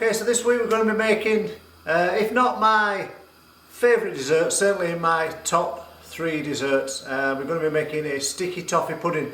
Okay, so this week we're going to be making, if not my favourite dessert, certainly in my top 3 desserts. We're going to be making a sticky toffee pudding,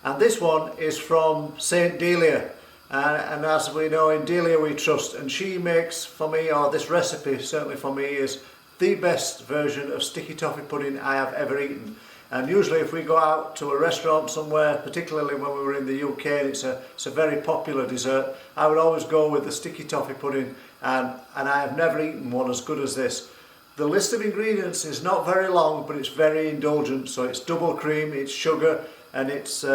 and this one is from Saint Delia, and as we know, in Delia we trust, and she makes for me, or this recipe certainly for me, is the best version of sticky toffee pudding I have ever eaten. And usually if we go out to a restaurant somewhere, particularly when we were in the UK and it's a very popular dessert, I would always go with the sticky toffee pudding, and I have never eaten one as good as this. The list of ingredients is not very long, but it's very indulgent. So it's double cream, it's sugar, and it's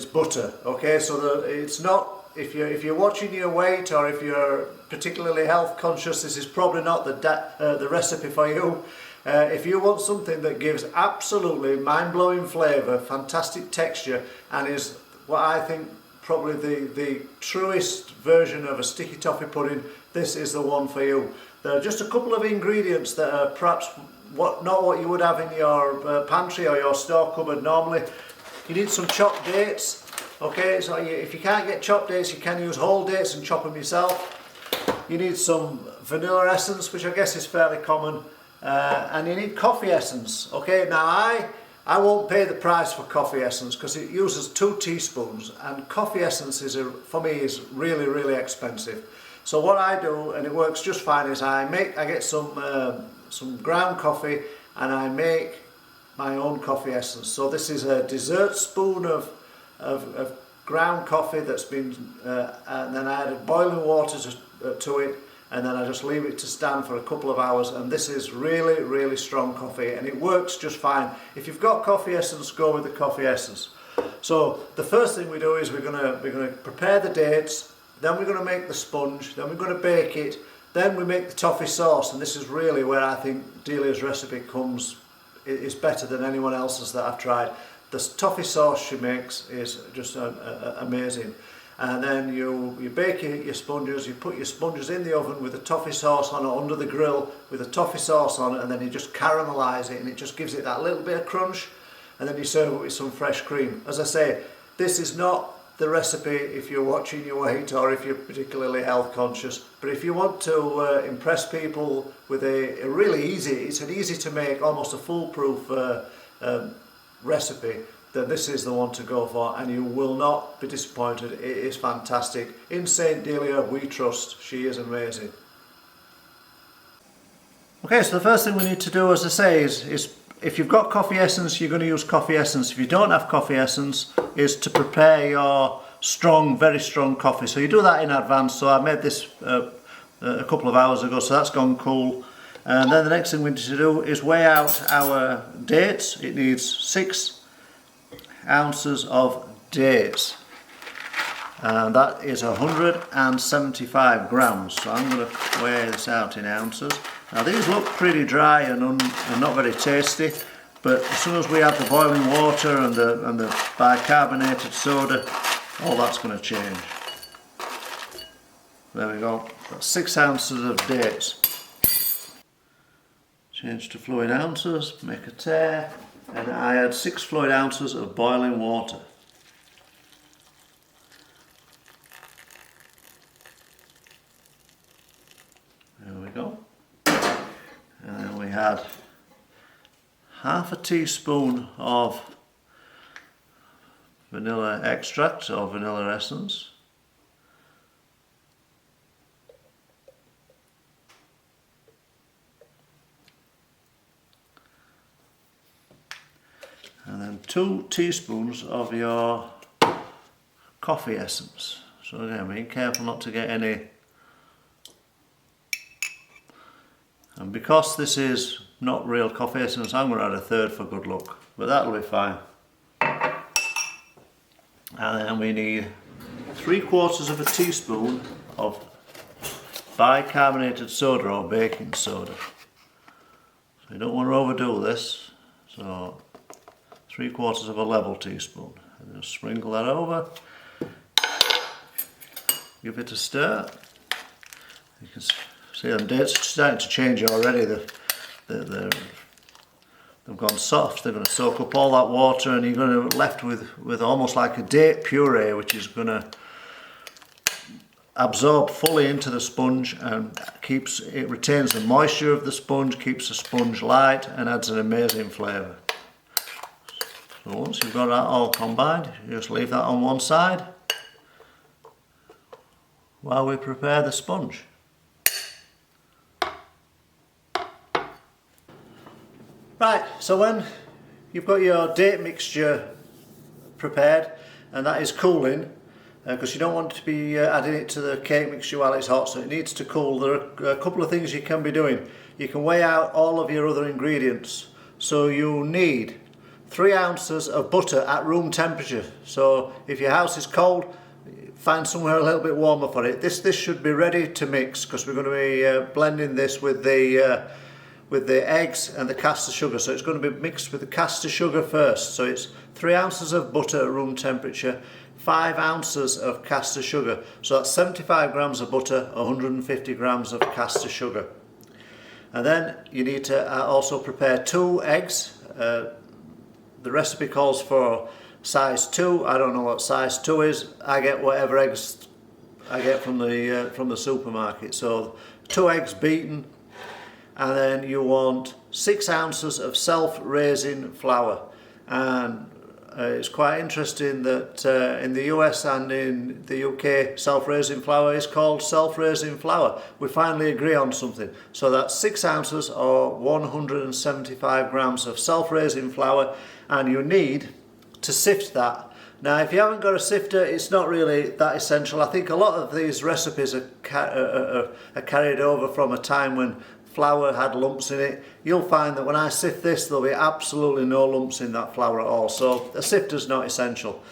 butter. Okay, so it's not, if you're watching your weight or if you're particularly health conscious, this is probably not the recipe for you. If you want something that gives absolutely mind-blowing flavour, fantastic texture, and is what I think probably the truest version of a sticky toffee pudding, this is the one for you. There are just a couple of ingredients that are perhaps not what you would have in your pantry or your store cupboard normally. You need some chopped dates. Okay, so if you can't get chopped dates, you can use whole dates and chop them yourself. You need some vanilla essence, which I guess is fairly common. And you need coffee essence. Okay, now I won't pay the price for coffee essence because it uses 2 teaspoons, and coffee essence for me is really expensive. So what I do, and it works just fine, is I get some ground coffee and I make my own coffee essence. So this is a dessert spoon of ground coffee that's been, and then I added boiling water to it. And then I just leave it to stand for a couple of hours, and this is really strong coffee, and it works just fine. If you've got coffee essence, go with the coffee essence. So the first thing we do is we're gonna prepare the dates, then we're gonna make the sponge, then we're gonna bake it, then we make the toffee sauce, and this is really where I think Delia's recipe is better than anyone else's that I've tried. The toffee sauce she makes is just amazing. And then you bake your sponges, you put your sponges in the oven with the toffee sauce on it, under the grill with the toffee sauce on it, and then you just caramelise it, and it just gives it that little bit of crunch, and then you serve it with some fresh cream. As I say, this is not the recipe if you're watching your weight or if you're particularly health conscious, but if you want to impress people with a really easy, it's an easy to make, almost a foolproof recipe, then this is the one to go for, and you will not be disappointed. It is fantastic. In Saint Delia we trust. She is amazing. Okay, so the first thing we need to do, as I say, is if you've got coffee essence, you're going to use coffee essence. If you don't have coffee essence, is to prepare your very strong coffee. So you do that in advance. So I made this a couple of hours ago, so that's gone cool. And then the next thing we need to do is weigh out our dates. It needs 6 ounces of dates, and that is 175 grams. So I'm going to weigh this out in ounces. Now these look pretty dry and not very tasty, but as soon as we add the boiling water and the bicarbonated soda, all that's going to change. There we go. That's 6 ounces of dates. Change to fluid ounces, make a tare, and I add 6 fluid ounces of boiling water. There we go. And then we add half a teaspoon of vanilla extract or vanilla essence. And then 2 teaspoons of your coffee essence. So again, be careful not to get any. And because this is not real coffee essence, I'm going to add a third for good luck, but that'll be fine. And then we need 3/4 of a teaspoon of bicarbonated soda or baking soda. So you don't want to overdo this. So 3/4 of a level teaspoon, and just sprinkle that over. Give it a stir. You can see them dates starting to change already. They've gone soft. They're going to soak up all that water, and you're going to be left with almost like a date puree, which is going to absorb fully into the sponge and it retains the moisture of the sponge, keeps the sponge light and adds an amazing flavour. So once you've got that all combined, you just leave that on one side while we prepare the sponge. Right, so when you've got your date mixture prepared and that is cooling, because you don't want to be adding it to the cake mixture while it's hot, so it needs to cool. There are a couple of things you can be doing. You can weigh out all of your other ingredients. So you need 3 ounces of butter at room temperature. So if your house is cold, find somewhere a little bit warmer for it. This should be ready to mix, because we're going to be blending this with the eggs and the caster sugar. So it's going to be mixed with the caster sugar first. So it's 3 ounces of butter at room temperature, 5 ounces of caster sugar. So that's 75 grams of butter, 150 grams of caster sugar. And then you need to also prepare 2 eggs. The recipe calls for size 2. I don't know what size 2 is. I get whatever eggs I get from the supermarket. So 2 eggs beaten. And then you want 6 ounces of self-raising flour. And it's quite interesting that in the US and in the UK, self-raising flour is called self-raising flour. We finally agree on something. So that's 6 ounces or 175 grams of self-raising flour, and you need to sift that. Now, if you haven't got a sifter, it's not really that essential. I think a lot of these recipes are carried over from a time when flour had lumps in it. You'll find that when I sift this, there'll be absolutely no lumps in that flour at all. So a sifter's not essential.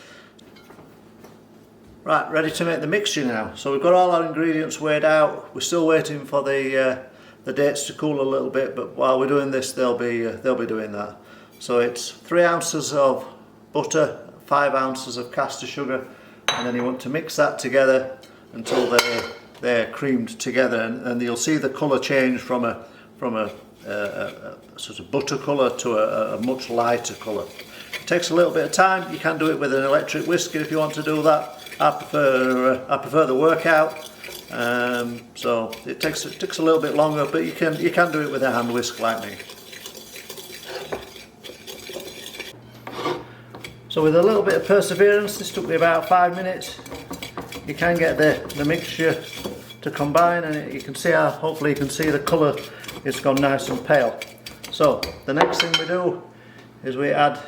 Right, ready to make the mixture now. So we've got all our ingredients weighed out. We're still waiting for the dates to cool a little bit, but while we're doing this, they'll be doing that. So it's 3 ounces of butter, 5 ounces of caster sugar, and then you want to mix that together until they're creamed together, and you'll see the colour change from a sort of butter colour to a much lighter colour. It takes a little bit of time. You can do it with an electric whisker if you want to do that. I prefer the workout, so it takes a little bit longer, but you can do it with a hand whisk like me. So with a little bit of perseverance, this took me about 5 minutes. You can get the mixture to combine, and you can see how, hopefully you can see the colour, it's gone nice and pale. So the next thing we do is we add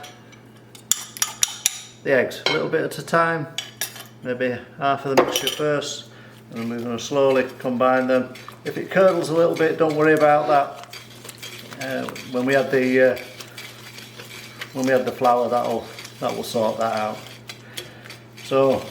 the eggs, a little bit at a time, maybe half of the mixture first, and we're going to slowly combine them. If it curdles a little bit, don't worry about that. When we add the flour, that will sort that out. So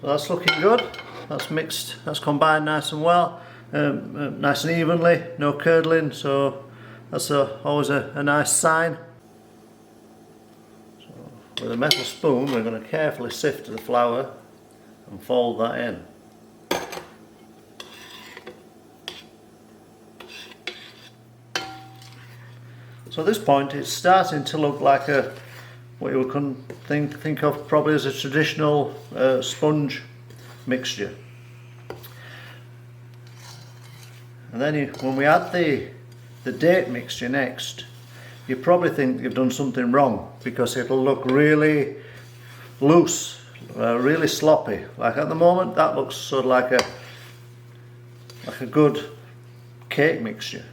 that's looking good. That's mixed, that's combined nice and well, nice and evenly, no curdling, so that's always a nice sign. So with a metal spoon we're going to carefully sift the flour and fold that in. So at this point it's starting to look like what you would think of probably as a traditional sponge mixture. And then when we add the date mixture next, you probably think you've done something wrong, because it'll look really loose, really sloppy. Like at the moment that looks sort of like a good cake mixture,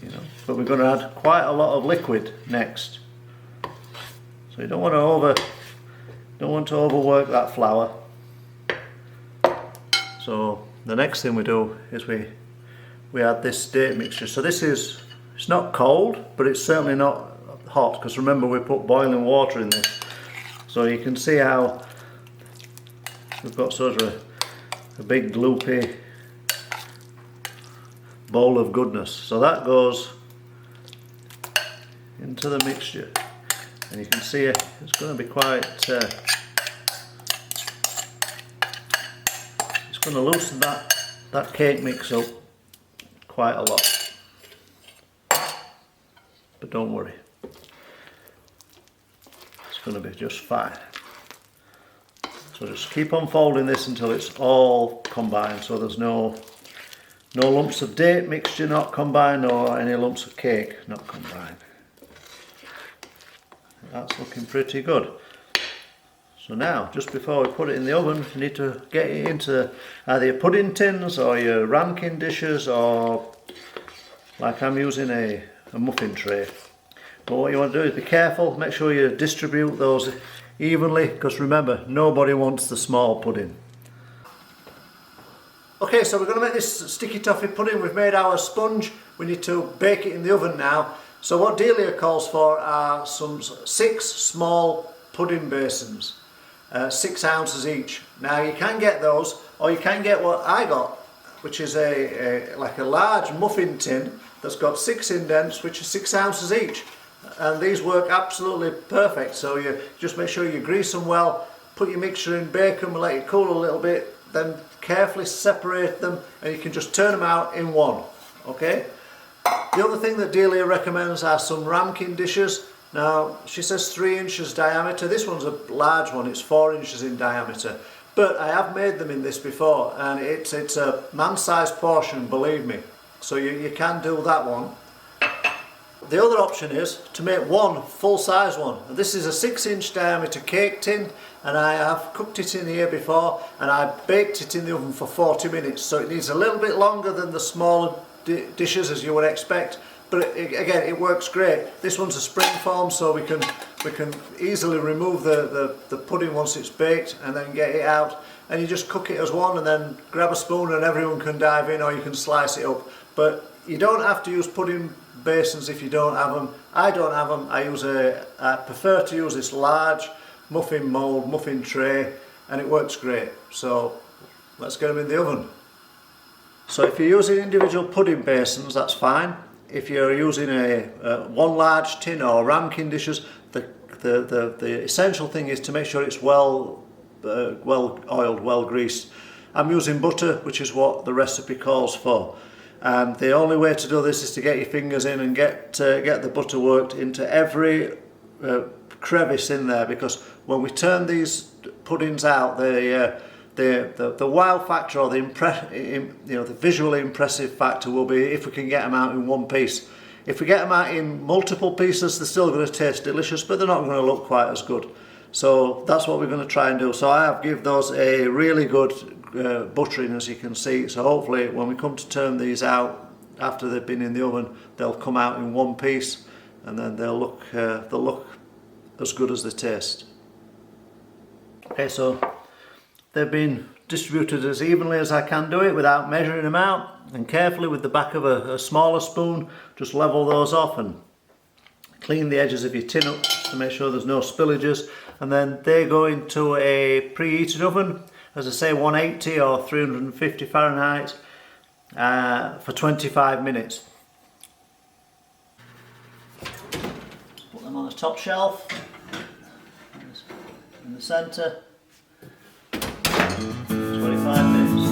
you know. But we're going to add quite a lot of liquid next. So you don't want to overwork that flour. So the next thing we do is we add this date mixture. So it's not cold, but it's certainly not hot, because remember we put boiling water in this. So you can see how we've got sort of a big gloopy bowl of goodness. So that goes into the mixture, and you can see it's going to be quite it's going to loosen that cake mix up quite a lot, but don't worry, it's going to be just fine. So just keep on folding this until it's all combined, so there's no lumps of date mixture not combined or any lumps of cake not combined. That's looking pretty good. So now, just before we put it in the oven, you need to get it into either your pudding tins or your ramekin dishes, or like I'm using a muffin tray. But what you want to do is be careful, make sure you distribute those evenly, because remember, nobody wants the small pudding. Okay, so we're going to make this sticky toffee pudding. We've made our sponge, we need to bake it in the oven now. So what Delia calls for are some 6 small pudding basins, 6 ounces each. Now you can get those, or you can get what I got, which is like a large muffin tin that's got 6 indents, which is 6 ounces each. And these work absolutely perfect. So you just make sure you grease them well, put your mixture in, bake them, let it cool a little bit, then carefully separate them, and you can just turn them out in one. Okay. The other thing that Delia recommends are some ramekin dishes. Now she says 3 inches diameter. This one's a large one, it's 4 inches in diameter. But I have made them in this before, and it's a man-sized portion, believe me. So you can do that one. The other option is to make one full-size one. This is a 6-inch diameter cake tin, and I have cooked it in here before, and I baked it in the oven for 40 minutes. So it needs a little bit longer than the smaller dishes, as you would expect, but again, it works great. This one's a spring form, so we can easily remove the pudding once it's baked and then get it out, and you just cook it as one and then grab a spoon and everyone can dive in, or you can slice it up. But you don't have to use pudding basins if you don't have them. I don't have them. I prefer to use this large muffin mould, muffin tray, and it works great. So let's get them in the oven. So if you're using individual pudding basins, that's fine. If you're using one large tin or ramekin dishes, the essential thing is to make sure it's well oiled, well greased. I'm using butter, which is what the recipe calls for. And the only way to do this is to get your fingers in and get the butter worked into every crevice in there, because when we turn these puddings out, the wow factor, or the visually impressive factor, will be if we can get them out in one piece. If we get them out in multiple pieces, they're still going to taste delicious, but they're not going to look quite as good. So that's what we're going to try and do. So I have given those a really good buttering, as you can see. So hopefully when we come to turn these out after they've been in the oven, they'll come out in one piece, and then they'll look as good as they taste. Okay, so they've been distributed as evenly as I can do it without measuring them out, and carefully with the back of a smaller spoon just level those off and clean the edges of your tin up to make sure there's no spillages, and then they go into a preheated oven, as I say, 180 or 350 Fahrenheit for 25 minutes. Put them on the top shelf in the centre. 25 minutes.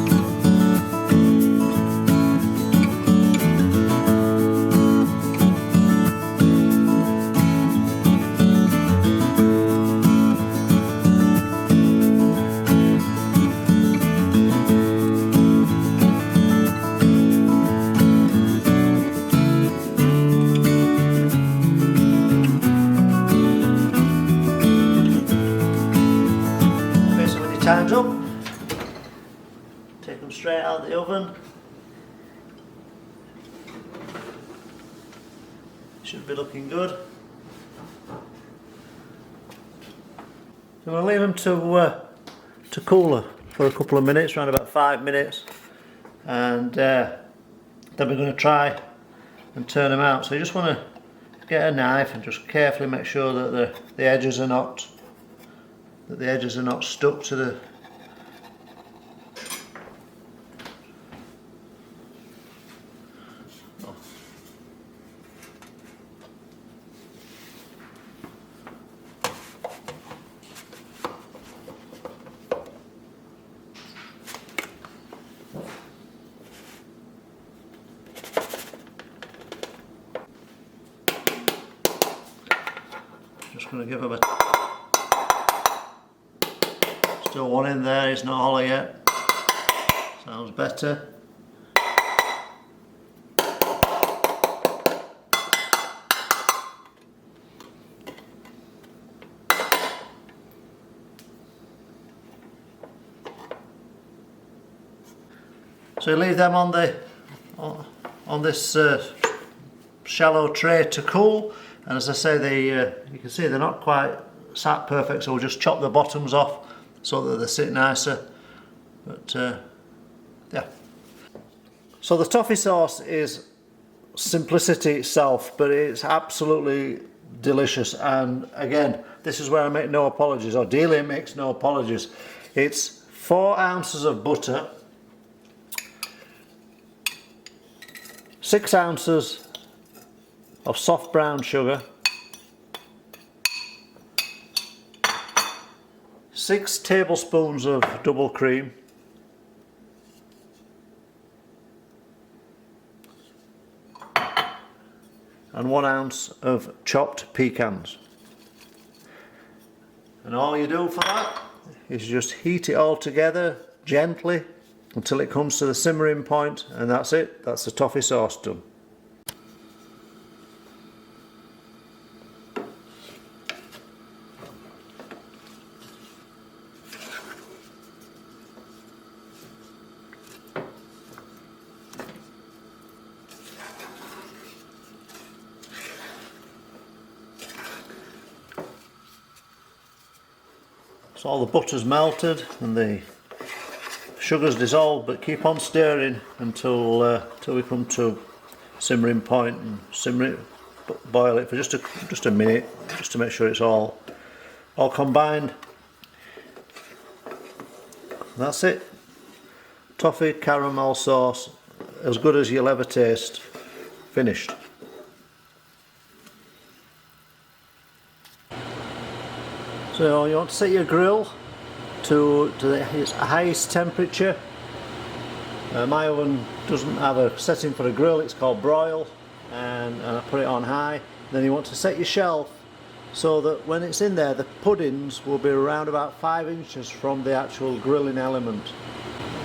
Okay, so when your time's up, take them straight out of the oven. Should be looking good. So we'll leave them to cooler for a couple of minutes, around about 5 minutes, and then we're going to try and turn them out. So you just want to get a knife and just carefully make sure that the edges are not stuck to the Just going to give them a... Still one in there, it's not hollow yet. Sounds better. So you leave them on this shallow tray to cool, and as I say, you can see they're not quite sat perfect, so we'll just chop the bottoms off so that they sit nicer. But yeah. So the toffee sauce is simplicity itself, but it's absolutely delicious. And again, this is where I make no apologies, or Delia makes no apologies. It's 4 ounces of butter, 6 ounces of soft brown sugar, 6 tablespoons of double cream, and 1 ounce of chopped pecans. And all you do for that is just heat it all together gently until it comes to the simmering point, and that's it. That's the toffee sauce done. So all the butter's melted and the sugar's dissolved, but keep on stirring until we come to simmering point, and simmer it, boil it for just a minute, just to make sure it's all combined. That's it. Toffee caramel sauce, as good as you'll ever taste. Finished. So you want to set your grill to its highest temperature. My oven doesn't have a setting for a grill, it's called broil, and I put it on high. Then you want to set your shelf so that when it's in there, the puddings will be around about 5 inches from the actual grilling element.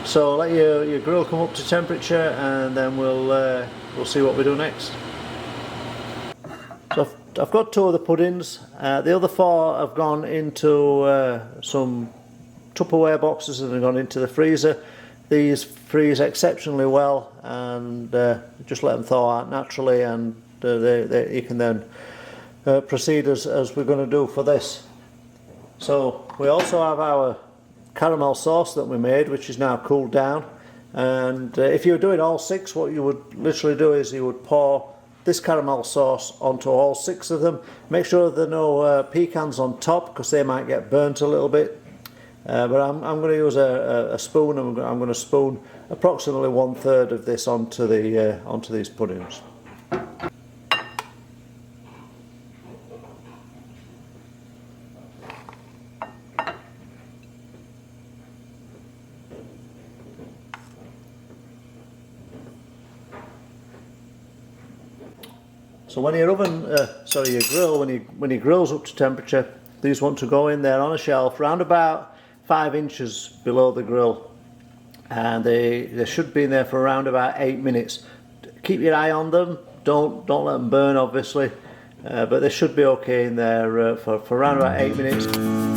So let your grill come up to temperature, and then we'll see what we do next. So I've got 2 of the puddings. The other 4 have gone into some Tupperware boxes and have gone into the freezer. These freeze exceptionally well, and just let them thaw out naturally, and you can then proceed as we're going to do for this. So we also have our caramel sauce that we made, which is now cooled down, and if you were doing all 6, what you would literally do is you would pour this caramel sauce onto all 6 of them. Make sure there are no pecans on top, because they might get burnt a little bit. But I'm going to use a spoon, and I'm going to spoon approximately 1/3 of this onto these puddings. So when your your grill, when your grill's up to temperature, these want to go in there on a shelf round about 5 inches below the grill, and they should be in there for around about 8 minutes. Keep your eye on them, don't let them burn obviously, but they should be okay in there for around about 8 minutes.